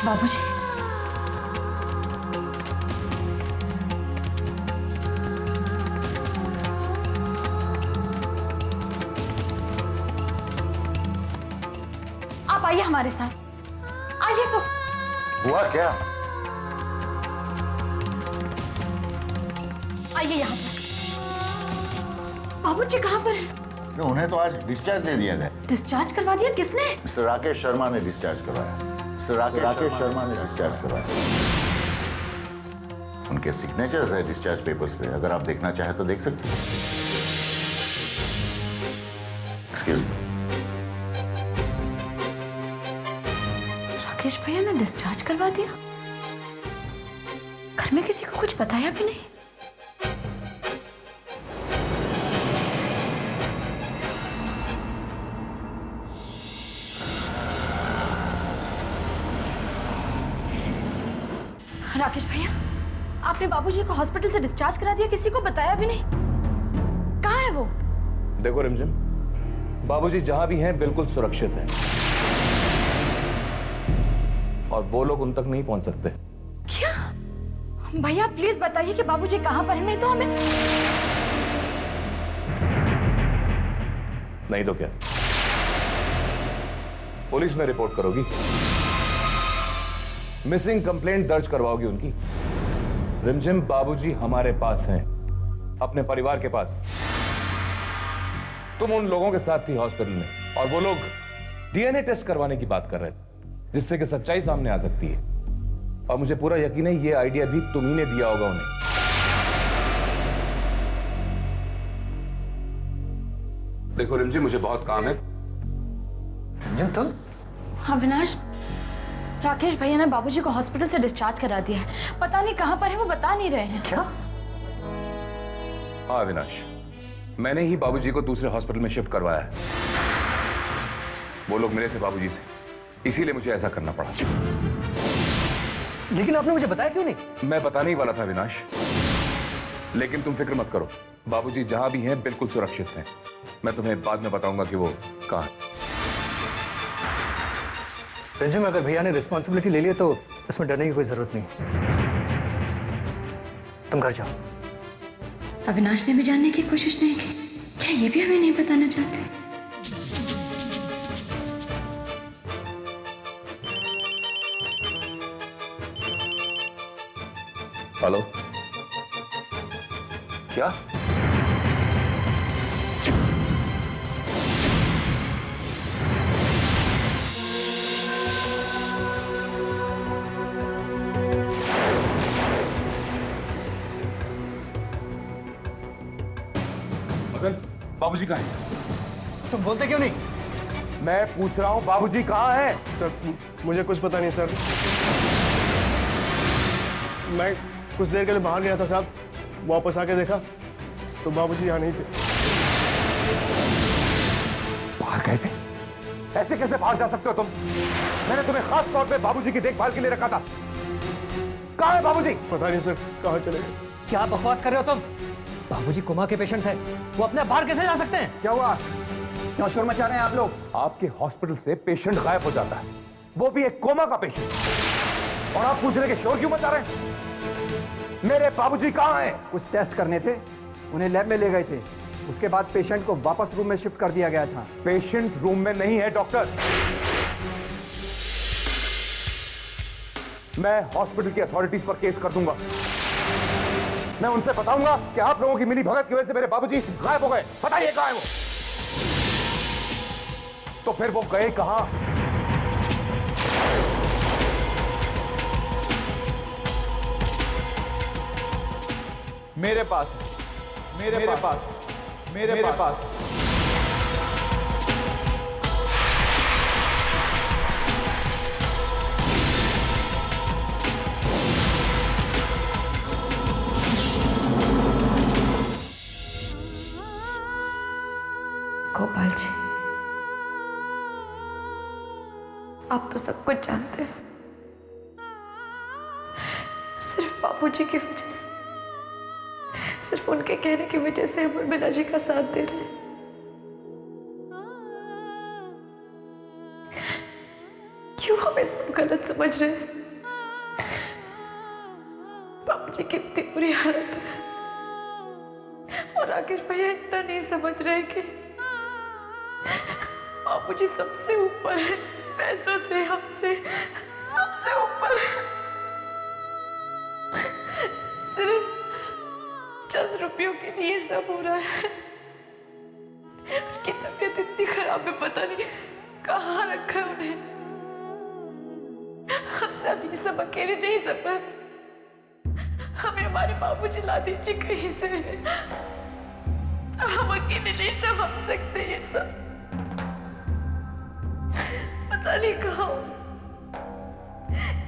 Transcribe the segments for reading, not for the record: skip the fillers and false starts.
बाबूजी, आप आइए हमारे साथ, आइए तो। हुआ क्या? आइए यहाँ पर। बाबूजी कहाँ पर हैं? उन्हें तो आज डिस्चार्ज दे दिया गया। डिस्चार्ज करवा दिया? किसने? मिस्टर राकेश शर्मा ने डिस्चार्ज करवाया। मिस्टर राकेश शर्मा ने डिस्चार्ज करवाया। उनके सिग्नेचर्स है डिस्चार्ज पेपर्स पे, अगर आप देखना चाहें तो देख सकते हैं। Excuse me. राकेश भैया ने डिस्चार्ज करवा दिया? घर में किसी को कुछ बताया भी नहीं? राकेश भैया, आपने बाबूजी को हॉस्पिटल से डिस्चार्ज करा दिया, किसी को बताया भी नहीं? कहाँ है वो? देखो रिमझिम, बाबूजी जहां भी हैं बिल्कुल सुरक्षित हैं और वो लोग उन तक नहीं पहुंच सकते। क्या? भैया प्लीज बताइए कि बाबूजी कहाँ पर है, नहीं तो हमें। नहीं तो क्या, पुलिस में रिपोर्ट करोगी, मिसिंग कंप्लेंट दर्ज करवाओगी उनकी। रिमझिम, बाबूजी हमारे पास हैं, अपने परिवार के पास। तुम उन लोगों के साथ थी हॉस्पिटल में और वो लोग डीएनए टेस्ट करवाने की बात कर रहे थे, जिससे कि सच्चाई सामने आ सकती है। और मुझे पूरा यकीन है ये आइडिया भी तुम ही ने दिया होगा उन्हें। देखो रिमझिम, मुझे बहुत काम है। रिमझिम तुम? अविनाश, राकेश भैया ने बाबूजी को हॉस्पिटल से डिस्चार्ज करा दिया है, पता नहीं कहां पर है, वो बता नहीं रहे हैं। क्या? हाँ अविनाश, मैंने ही बाबूजी को दूसरे हॉस्पिटल में शिफ्ट करवाया है। वो लोग मिले थे बाबूजी से, इसीलिए मुझे ऐसा करना पड़ा। लेकिन आपने मुझे बताया क्यों नहीं? मैं बताने ही वाला था अविनाश, लेकिन तुम फिक्र मत करो, बाबूजी जहां भी हैं बिल्कुल सुरक्षित हैं। मैं तुम्हें बाद में बताऊंगा कि वो कहां है। रिमझिम, अगर भैया ने रिस्पॉन्सिबिलिटी ले लिया तो इसमें डरने की कोई जरूरत नहीं। तुम घर जाओ। अविनाश ने भी जानने की कोशिश नहीं की? क्या ये भी हमें नहीं बताना चाहते? हेलो, क्या? बाबूजी कहाँ हैं? तुम बोलते क्यों नहीं? मैं पूछ रहा हूँ बाबूजी कहाँ हैं? सर मुझे कुछ पता नहीं सर। मैं कुछ देर के लिए बाहर गया था साहब, वापस आके देखा तो बाबूजी यहाँ नहीं थे। बाहर गए थे? ऐसे कैसे बाहर जा सकते हो तुम? मैंने तुम्हें खास तौर पे बाबूजी की देखभाल के लिए रखा था। कहाँ है बाबूजी? पता नहीं सर कहाँ चले गए। क्या बकवास कर रहे हो तुम? बाबूजी कोमा के पेशेंट हैं, वो अपने बाहर कैसे जा सकते हैं? क्या हुआ? क्यों शोर मचा रहे हैं आप लोग? आपके हॉस्पिटल से पेशेंट गायब हो जाता है, वो भी एक कोमा का पेशेंट, और आप पूछ रहे कि शोर क्यों मचा रहे हैं? मेरे बाबूजी कहाँ हैं? कुछ टेस्ट करने थे, उन्हें लैब में ले गए थे। उसके बाद पेशेंट को वापस रूम में शिफ्ट कर दिया गया था। पेशेंट रूम में नहीं है डॉक्टर। मैं हॉस्पिटल की अथॉरिटीज पर केस कर दूंगा। मैं उनसे बताऊंगा कि आप लोगों की मिली भगत की वजह से मेरे बाबूजी गायब हो गए। बताइए कहां है वो? तो फिर वो गए कहां? मेरे पास है, मेरे पास, मेरे पास। गोपाल जी, आप तो सब कुछ जानते हैं। सिर्फ बाबूजी की वजह से, सिर्फ उनके कहने की वजह से हम उर्मिला जी का साथ दे रहे हैं। क्यों हमें सब गलत समझ रहे हैं? बाबूजी की इतनी बुरी हालत है और राकेश भैया इतना नहीं समझ रहे कि बाबूजी सबसे ऊपर है, पैसों से, हमसे सबसे ऊपर है। सिर्फ चंद रुपयों के लिए सब हो रहा है। उनकी तबीयत इतनी खराब है, पता नहीं कहाँ रखा है उन्हें। हम सब ये सब अकेले नहीं संभाल, हमें हमारे बाबूजी ला दीजिए कहीं से। हम अकेले नहीं संभाल सकते ये सब। पता नहीं कहाँ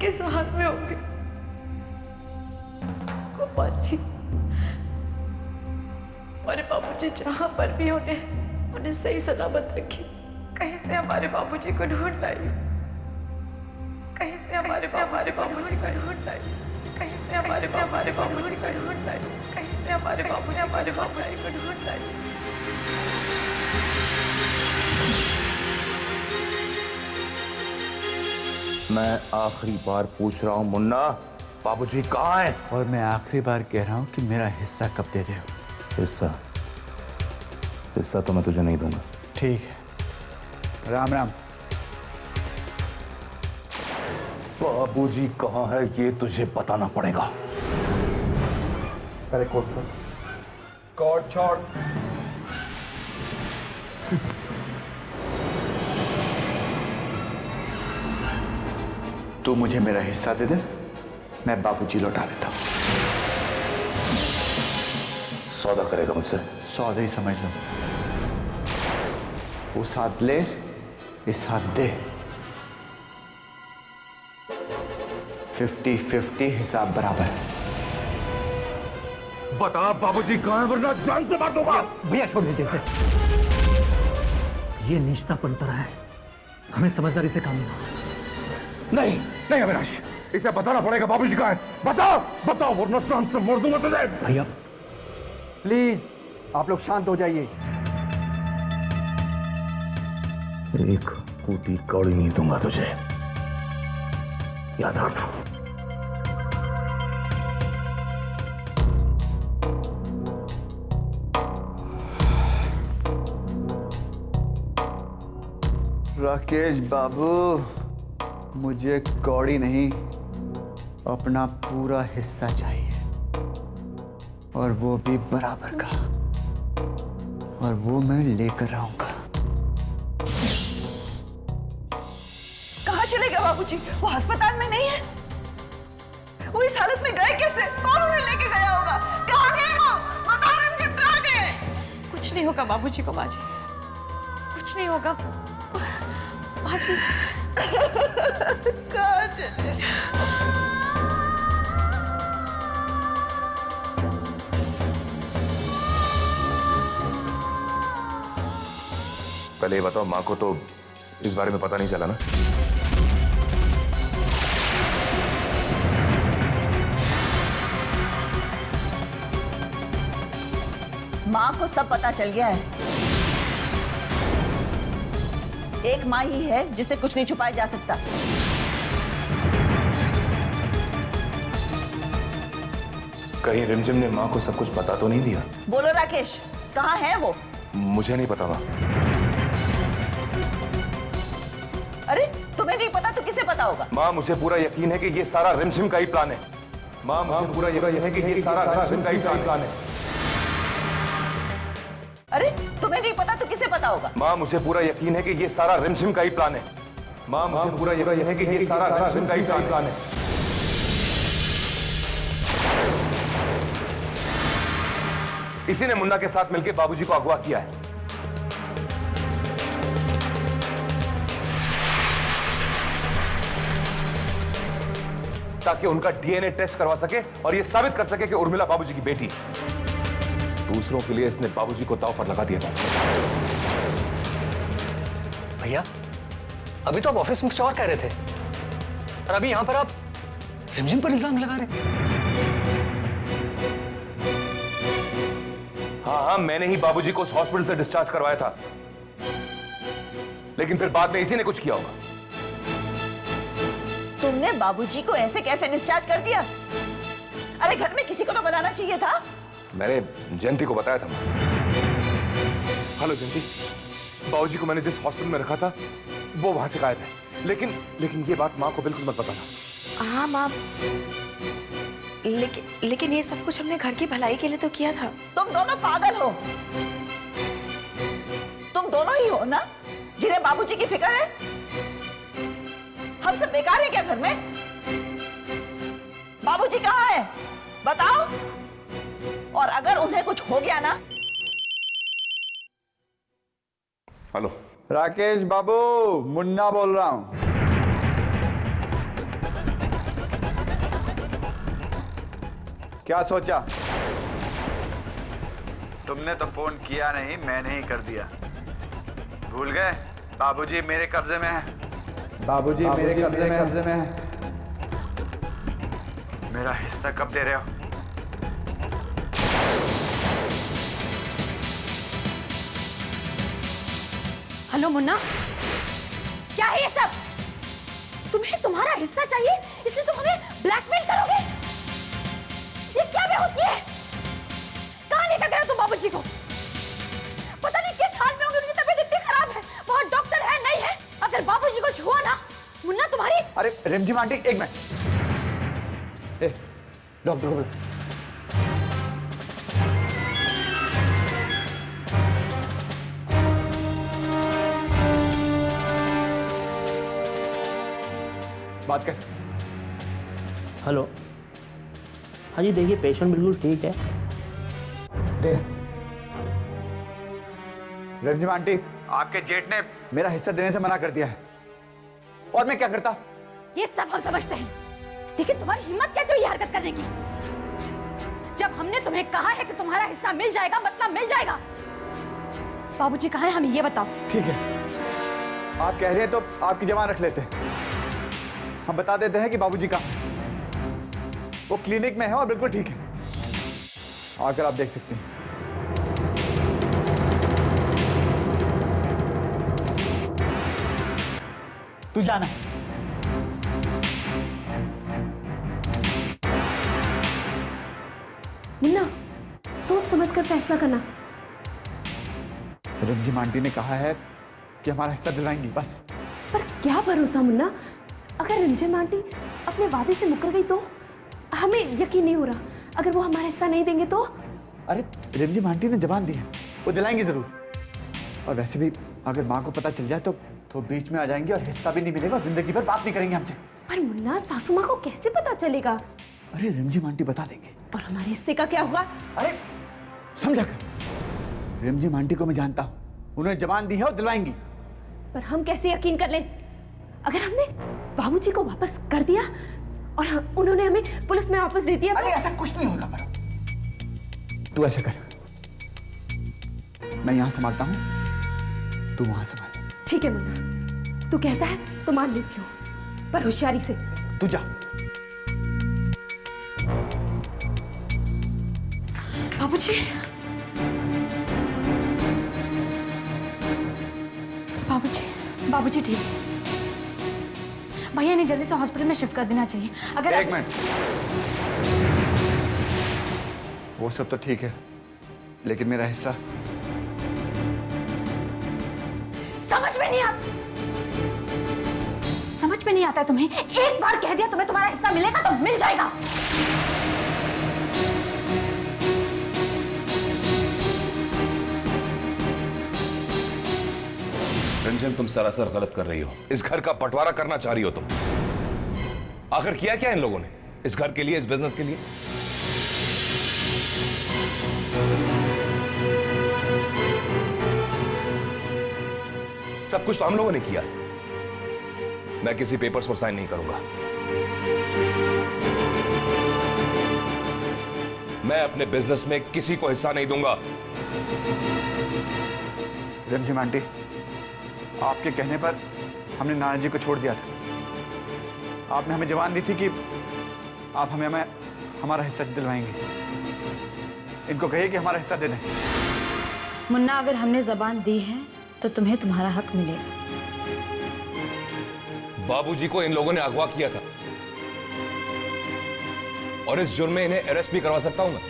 किस हाल में होंगे। गोपाल जी, हमारे बाबूजी जहां पर भी उन्हें सही सलामत रखिए। कहीं से हमारे बाबूजी को ढूंढ लाइए। कहीं से हमारे बाबूजी को ढूंढ लाइए। कहीं से हमारे बाबूजी को ढूंढ लाइए। कहीं से हमारे बाबूजी को ढूंढ लाइए। मैं आखिरी बार पूछ रहा हूं मुन्ना, बाबूजी कहाँ हैं? और मैं आखिरी बार कह रहा हूं कि मेरा हिस्सा कब दे रहे हो? हिस्सा तो मैं तुझे नहीं दूंगा। ठीक है, राम राम। बाबूजी कहाँ है ये तुझे बताना पड़ेगा। पहले कोट छोड़। कोट छोड़। तू मुझे मेरा हिस्सा दे दे, मैं बाबूजी लौटा देता हूं। सौदा करेगा मुझसे? सौदा ही समझ लो। उस हाथ ले, इस हाथ दे। 50-50 हिसाब बराबर। बता बाबूजी कहाँ हैं वरना जान से मार दूंगा। भैया छोड़ दीजिए इसे। ये नीचतापन तरह है, हमें समझदारी से काम लेना। नहीं नहीं अविनाश, इसे बताना पड़ेगा बाबूजी कहाँ हैं। बताओ वरना जान से मार दूंगा तुझे। भैया प्लीज आप लोग शांत हो जाइए। एक कूटी कौड़ी नहीं दूंगा तुझे, याद रखना। राकेश बाबू, मुझे कौड़ी नहीं, अपना पूरा हिस्सा चाहिए, और वो भी बराबर का, और वो मैं लेकर आऊंगा। कहाँ चले गए बाबूजी? वो अस्पताल में नहीं है। वो इस हालत में गए कैसे? कौन उन्हें लेके गया होगा? कहाँ गए वो? बताओ रंजीत, कहाँ गए? कुछ नहीं होगा बाबूजी को, माँ जी, कुछ नहीं होगा। माँ जी कहाँ चले? पहले ये बताओ, माँ को तो इस बारे में पता नहीं चला ना? माँ को सब पता चल गया है। एक माँ ही है जिसे कुछ नहीं छुपाया जा सकता। कहीं रिमझिम ने माँ को सब कुछ बता तो नहीं दिया? बोलो राकेश, कहाँ है वो? मुझे नहीं पता माँ। अरे तुम्हें नहीं पता तो किसे पता होगा? माँ मुझे पूरा यकीन है कि ये सारा रिमझिम का ही प्लान है। माँ मुझे पूरा यकीन है कि ये सारा रिमझिम का ही प्लान है। अरे तुम्हें नहीं पता तो किसे पता होगा? माँ मुझे पूरा यकीन है कि ये सारा रिमझिम का ही प्लान है। माँ मुझे पूरा यकीन है कि ये सारा रिमझिम का ही प्लान है। इसी ने मुन्ना के साथ मिलकर बाबूजी को अगवा किया है। ताकि उनका डीएनए टेस्ट करवा सके और यह साबित कर सके कि उर्मिला बाबूजी की बेटी। दूसरों के लिए इसने बाबूजी को दांव पर लगा दिया था। भैया अभी तो आप ऑफिस में कुछ और कह रहे थे और अभी यहां पर आप रिमझिम पर इल्जाम लगा रहे। हाँ, मैंने ही बाबूजी को उस हॉस्पिटल से डिस्चार्ज करवाया था, लेकिन फिर बाद में इसी ने कुछ किया होगा। तुमने बाबूजी को ऐसे कैसे डिस्चार्ज कर दिया? अरे घर में किसी को तो बताना चाहिए था। मैंने जयंती को बताया था। हेलो जयंती, बाबूजी को मैंने जिस हॉस्पिटल में रखा था वो वहां से गायब है। लेकिन ये बात माँ को बिल्कुल मत बताना। हाँ माँ, लेकिन ये सब कुछ हमने घर की भलाई के लिए तो किया था। तुम दोनों पागल हो। तुम दोनों ही हो ना जिन्हें बाबूजी की फिक्र है? हम सब बेकार है क्या घर में? बाबूजी कहाँ है बताओ। और अगर उन्हें कुछ हो गया ना। हेलो राकेश बाबू, मुन्ना बोल रहा हूं। क्या सोचा? तुमने तो फोन किया नहीं, मैंने ही कर दिया। भूल गए बाबूजी मेरे कब्जे में है। बाबूजी मेरे कब्जे में है। मेरा हिस्सा कब दे रहे हो? हेलो मुन्ना, क्या है ये सब? तुम्हें तुम्हारा हिस्सा चाहिए इसलिए तुम हमें ब्लैकमेल करोगे? ये क्या बेहोशी है? कहाँ लेकर गए हो तुम बाबूजी को? पता नहीं किस हाल में होंगे, उनकी तबीयत इतनी खराब है। वहाँ डॉक्टर है नहीं है? अगर बाबूजी को छुआ ना मुन्ना तुम्हारी। अरे रिमझिम आंटी, एक मिनट। डॉक्टर को बुला। बात कर। हेलो, हाँ जी देखिए पेशेंट बिल्कुल ठीक है। दे रिमझिम आंटी, आपके जेठ ने मेरा हिस्सा देने से मना कर दिया है और मैं क्या करता? ये सब हम समझते हैं, लेकिन तुम्हारी हिम्मत कैसे हुई हरकत करने की? जब हमने तुम्हें कहा है कि तुम्हारा हिस्सा मिल जाएगा मतलब मिल जाएगा। बाबूजी कहाँ हैं हमें ये बताओ। ठीक है, आप कह रहे हैं तो आपकी जबान रख लेते हैं। हम बता देते हैं कि बाबूजी का वो क्लिनिक में है और बिल्कुल ठीक है। आकर आप देख सकते हैं। तू जाना। मुन्ना, सोच समझ कर फैसला करना। रिमझिम आंटी ने कहा है कि हमारा हिस्सा दिलाएंगी बस। पर क्या भरोसा मुन्ना, अगर रिमझिम आंटी अपने वादे से मुकर गई तो? हमें यकीन नहीं हो रहा। अगर वो हमारा हिस्सा नहीं देंगे तो? अरे रिमझिम आंटी ने जबान दी है, वो दिलाएंगी जरूर। और वैसे भी अगर माँ को पता चल जाए तो बीच में आ जाएंगे और हिस्सा भी नहीं मिलेगा, जिंदगी भर बात नहीं करेंगे हमसे। पर मुन्ना, सासू माँ को कैसे पता चलेगा? अरे रिमझिम आंटी बता देंगे। और हमारे हिस्से का क्या होगा? अरे समझा कर, रिमझिम आंटी को मैं जानता हूँ, उन्होंने जबान दी है और दिलवाएंगी। पर हम कैसे यकीन कर लें? अगर हमने बाबूजी को वापस कर दिया और उन्होंने हमें पुलिस में वापस दे दिया? अरे ऐसा कुछ नहीं होगा। पर तू ऐसा कर, मैं यहां संभालता हूं, तू वहां संभाल। ठीक है मुन्ना, तू कहता है तो मान लेती हूँ, पर होशियारी से। तू जा। बाबूजी, बाबूजी ठीक है। भैया इन्हें जल्दी से हॉस्पिटल में शिफ्ट कर देना चाहिए। अगर एक मिनट, वो सब तो ठीक है, लेकिन मेरा हिस्सा समझ में नहीं आता तुम्हें? एक बार कह दिया तुम्हें तुम्हारा हिस्सा मिलेगा तो मिल जाएगा। रंजन, तुम सरासर गलत कर रही हो। इस घर का बंटवारा करना चाह रही हो तुम। आखिर किया क्या इन लोगों ने इस घर के लिए, इस बिजनेस के लिए? सब कुछ तो हम लोगों ने किया। मैं किसी पेपर्स पर साइन नहीं करूंगा। मैं अपने बिजनेस में किसी को हिस्सा नहीं दूंगा। रिमझिम आंटी, आपके कहने पर हमने नाना जी को छोड़ दिया था। आपने हमें जबान दी थी कि आप हमें हमारा हिस्सा दिलवाएंगे। इनको कहिए कि हमारा हिस्सा दे दें। मुन्ना, अगर हमने जबान दी है तो तुम्हें तुम्हारा हक मिलेगा। बाबूजी को इन लोगों ने अगवा किया था और इस जुर्म में इन्हें अरेस्ट भी करवा सकता हूं मैं।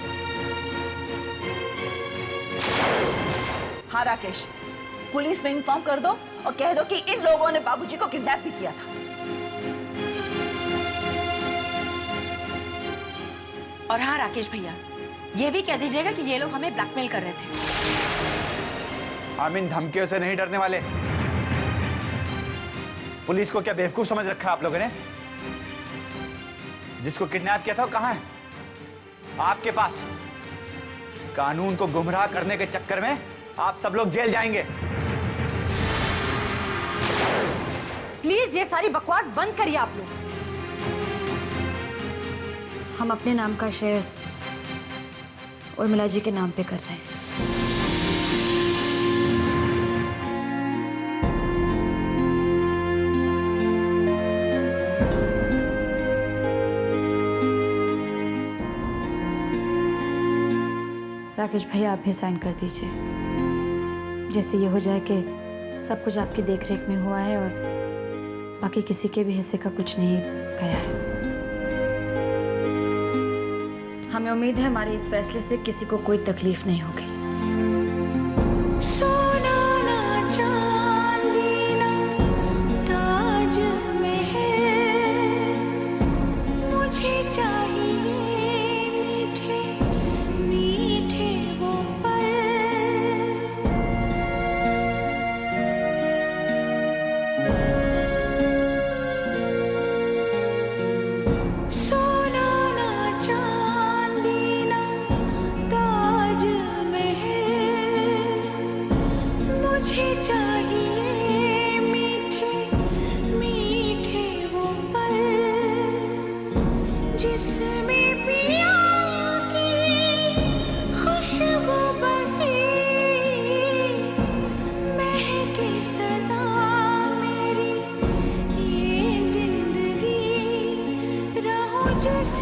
हाँ राकेश, पुलिस में इन्फॉर्म कर दो और कह दो कि इन लोगों ने बाबूजी को किडनैप भी किया था। और हाँ राकेश भैया, ये भी कह दीजिएगा कि ये लोग हमें ब्लैकमेल कर रहे थे। हम इन धमकियों से नहीं डरने वाले। पुलिस को क्या बेवकूफ समझ रखा है आप लोगों ने? जिसको किडनैप किया था वो कहां है? आपके पास। कानून को गुमराह करने के चक्कर में आप सब लोग जेल जाएंगे। प्लीज ये सारी बकवास बंद करिए आप लोग। हम अपने नाम का शेयर उर्मिला जी के नाम पे कर रहे हैं। राकेश भैया आप भी साइन कर दीजिए, जैसे ये हो जाए कि सब कुछ आपकी देखरेख में हुआ है और बाकी किसी के भी हिस्से का कुछ नहीं गया है। हमें उम्मीद है हमारे इस फैसले से किसी को कोई तकलीफ नहीं होगी। सोना ना चांदी ना ताज महल, मुझे चाहिए मीठे मीठे वो पल। सोना ना चांदी ना ताज महल, मुझे चाहिए मीठे मीठे वो पल, जिसमें पिया की खुशबू बसी, महके सदा मेरी ये जिंदगी, रहो जिस